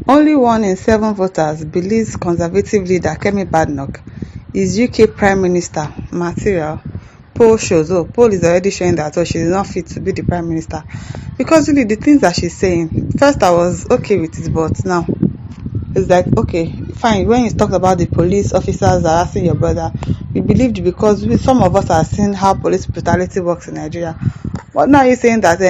Only 1 in 7 voters believes Conservative leader Kemi Badenoch is UK Prime Minister material. Poll shows, poll is already showing that she is not fit to be the Prime Minister. Because really the things that she's saying, first I was okay with it, but now it's like, okay, fine. When you talked about the police officers harassing your brother, we believed you because some of us have seen how police brutality works in Nigeria. But now you're saying that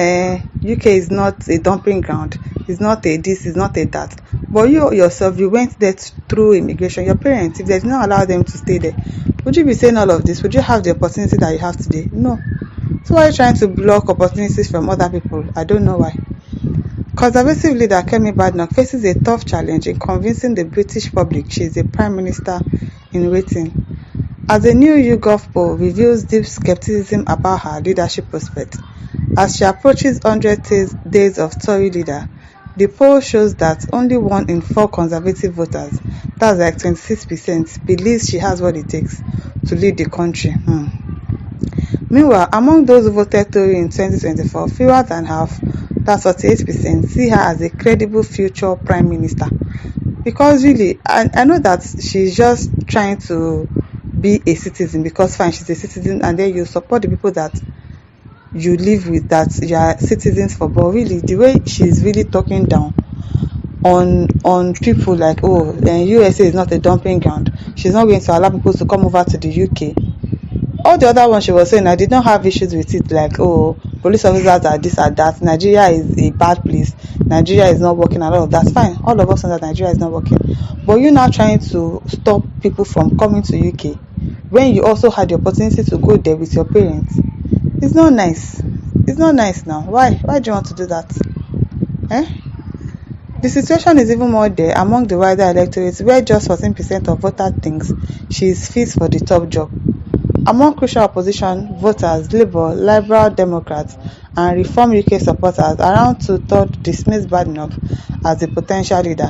UK is not a dumping ground, it's not a this, it's not a that. But you yourself, you went there through immigration. Your parents, if they did not allow them to stay there, would you be saying all of this? Would you have the opportunity that you have today? No. So why are you trying to block opportunities from other people? I don't know why. Conservative leader Kemi Badenoch faces a tough challenge in convincing the British public she is a Prime Minister in waiting, as a new YouGov poll reveals deep skepticism about her leadership prospects. As she approaches 100 days of Tory leader, the poll shows that only 1 in 4 Conservative voters, that's like 26%, believes she has what it takes to lead the country. Meanwhile, among those who voted Tory in 2024, fewer than half, that's 48%, see her as a credible future Prime Minister. Because really, I know that she's just trying to be a citizen, because fine, she's a citizen, and then you support the people that you live with, that you are citizens for. But really, the way she's really talking down on people like, USA is not a dumping ground, she's not going to allow people to come over to the UK. All the other ones she was saying, I did not have issues with it, like, police officers are this or that, Nigeria is a bad place, Nigeria is not working, and all of that. Fine, all of us know that Nigeria is not working. But you're now trying to stop people from coming to UK when you also had the opportunity to go there with your parents. It's not nice. It's not nice now. Why do you want to do that? The situation is even more there among the wider electorate, where just 14% of voters thinks she is fit for the top job. Among crucial opposition voters, Labour, Liberal Democrats, and Reform UK supporters, around 2/3 dismiss Badenoch as a potential leader.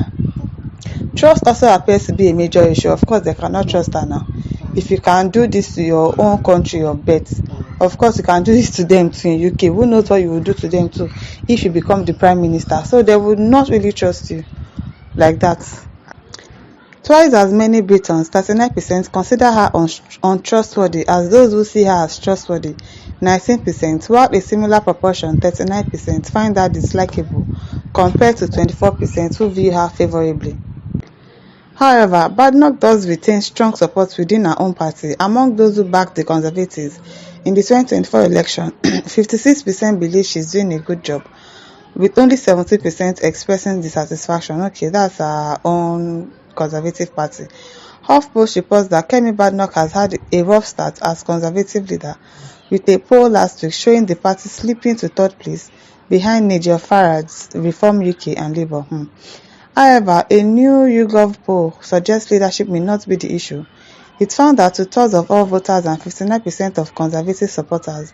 Trust also appears to be a major issue. Of course, they cannot trust her now. If you can do this to your own country of birth, of course you can do this to them too in UK. Who knows what you will do to them too if you become the Prime Minister? So they would not really trust you like that. Twice as many Britons, 39%, consider her untrustworthy as those who see her as trustworthy, 19%, while a similar proportion, 39%, find her dislikable, compared to 24% who view her favorably. However, Badenoch does retain strong support within her own party. Among those who backed the Conservatives in the 2024 election, 56% believe she's doing a good job, with only 70% expressing dissatisfaction. Okay, that's our own Conservative party. HuffPost reports that Kemi Badenoch has had a rough start as Conservative leader, with a poll last week showing the party slipping to 3rd place behind Nigel Farage's Reform UK and Labour. However, a new YouGov poll suggests leadership may not be the issue. It found that 2/3 of all voters and 59% of Conservative supporters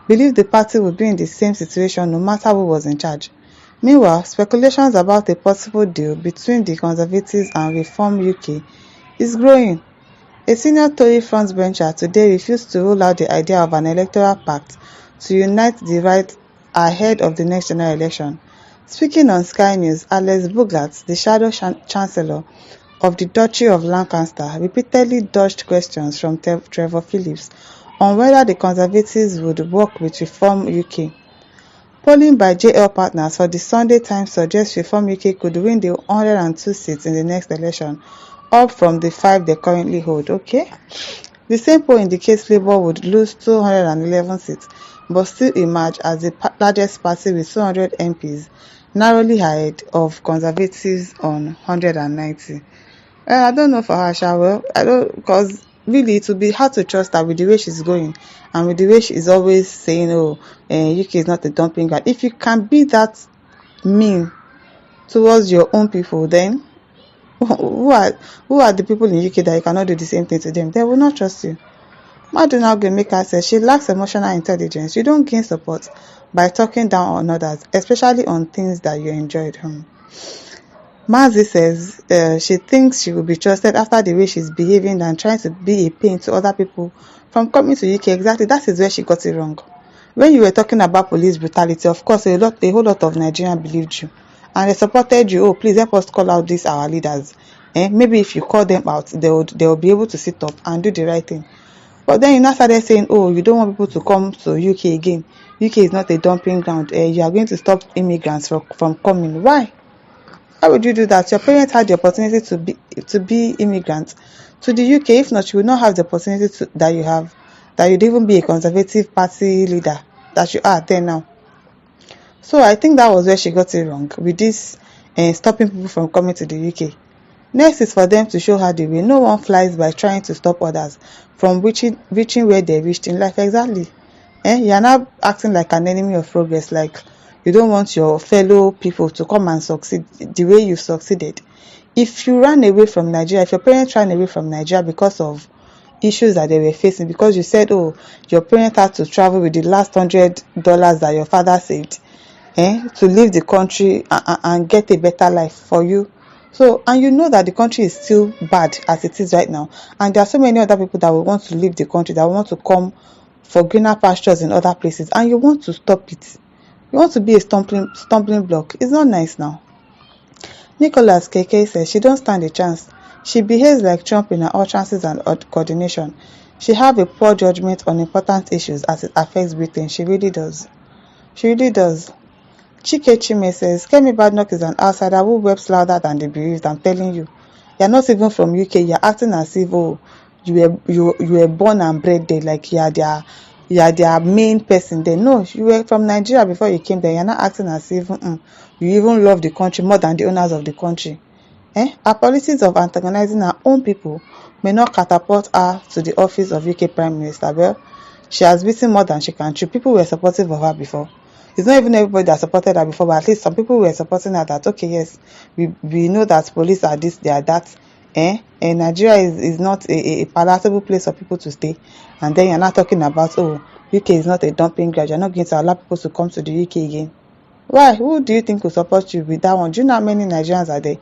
believe the party would be in the same situation no matter who was in charge. Meanwhile, speculations about a possible deal between the Conservatives and Reform UK is growing. A senior Tory frontbencher today refused to rule out the idea of an electoral pact to unite the right ahead of the next general election. Speaking on Sky News, Alex Booglat, the shadow chancellor of the Duchy of Lancaster, repeatedly dodged questions from Trevor Phillips on whether the Conservatives would work with Reform UK. Polling by JL Partners for the Sunday Times suggests Reform UK could win the 102 seats in the next election, up from the 5 they currently hold. Okay, the same poll indicates Labour would lose 211 seats, but still emerge as the largest party with 200 MPs, narrowly ahead of Conservatives on 190. I don't know for her, well, I don't, because really it would be hard to trust her with the way she's going and with the way she's always saying, UK is not a dumping ground. If you can be that mean towards your own people, then who are the people in UK that you cannot do the same thing to them? They will not trust you. Badenoch Gameka says she lacks emotional intelligence. You don't gain support by talking down on others, especially on things that you enjoyed. Mazi says she thinks she will be trusted after the way she's behaving and trying to be a pain to other people from coming to UK. Exactly, that is where she got it wrong. When you were talking about police brutality, of course, a whole lot of Nigerians believed you. and they supported you. Oh, please help us call out these our leaders. Maybe if you call them out, they'll be able to sit up and do the right thing. But then you now started saying, oh, you don't want people to come to UK again. UK is not a dumping ground. You are going to stop immigrants from coming. Why? Why would you do that? Your parents had the opportunity to be immigrants to the UK. If not, you would not have the opportunity that you have, that you'd even be a Conservative Party leader that you are there now. So I think that was where she got it wrong with this stopping people from coming to the UK. Next is for them to show her the way. No one flies by trying to stop others from reaching where they reached in life. Exactly. You are now acting like an enemy of progress, like you don't want your fellow people to come and succeed the way you succeeded. If you ran away from Nigeria, if your parents ran away from Nigeria because of issues that they were facing, because you said, oh, your parents had to travel with the last $100 that your father saved, to leave the country and get a better life for you. So, and you know that the country is still bad as it is right now, and there are so many other people that will want to leave the country, that will want to come for greener pastures in other places, and you want to stop it. You want to be a stumbling block. It's not nice now. Nicholas Keke says she don't stand a chance. She behaves like Trump in her utterances and coordination. She have a poor judgment on important issues as it affects Britain. She really does. She really does. Chike Chime says, Kemi Badenoch is an outsider who weeps louder than the bereaved. I'm telling you. You're not even from UK. You're acting as if, oh, you were born and bred there, like you are their main person there. No, you were from Nigeria before you came there. You're not acting as if you even love the country more than the owners of the country. Her policies of antagonizing her own people may not catapult her to the office of UK Prime Minister. Well, she has beaten more than she can chew. People were supportive of her before. It's not even everybody that supported her before, but at least some people were supporting her, that okay, yes, we know that police are this, they are that. And Nigeria is not a palatable place for people to stay. And then you're not talking about, oh, UK is not a dumping ground. You're not going to allow people to come to the UK again. Why? Who do you think will support you with that one? Do you know how many Nigerians are there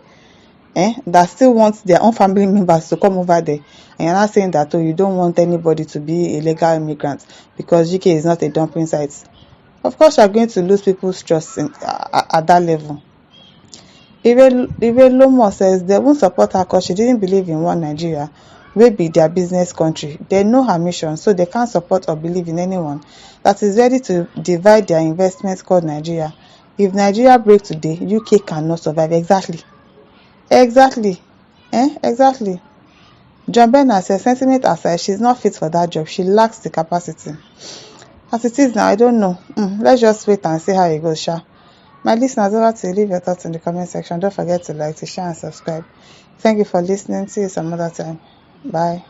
that still want their own family members to come over there? And you're not saying that, oh, you don't want anybody to be a legal immigrant because UK is not a dumping site. Of course, you're going to lose people's trust at that level. Ire Lomo says they won't support her because she didn't believe in one Nigeria, wey be their business country. They know her mission, so they can't support or believe in anyone that is ready to divide their investments called Nigeria. If Nigeria breaks today, UK cannot survive. Exactly. Exactly. Exactly. John Bernard says, sentiment aside, she's not fit for that job. She lacks the capacity. As it is now, I don't know. Let's just wait and see how it goes, sha. My listeners, over to you. Leave your thoughts in the comment section. Don't forget to like, to share, and subscribe. Thank you for listening. See you some other time. Bye.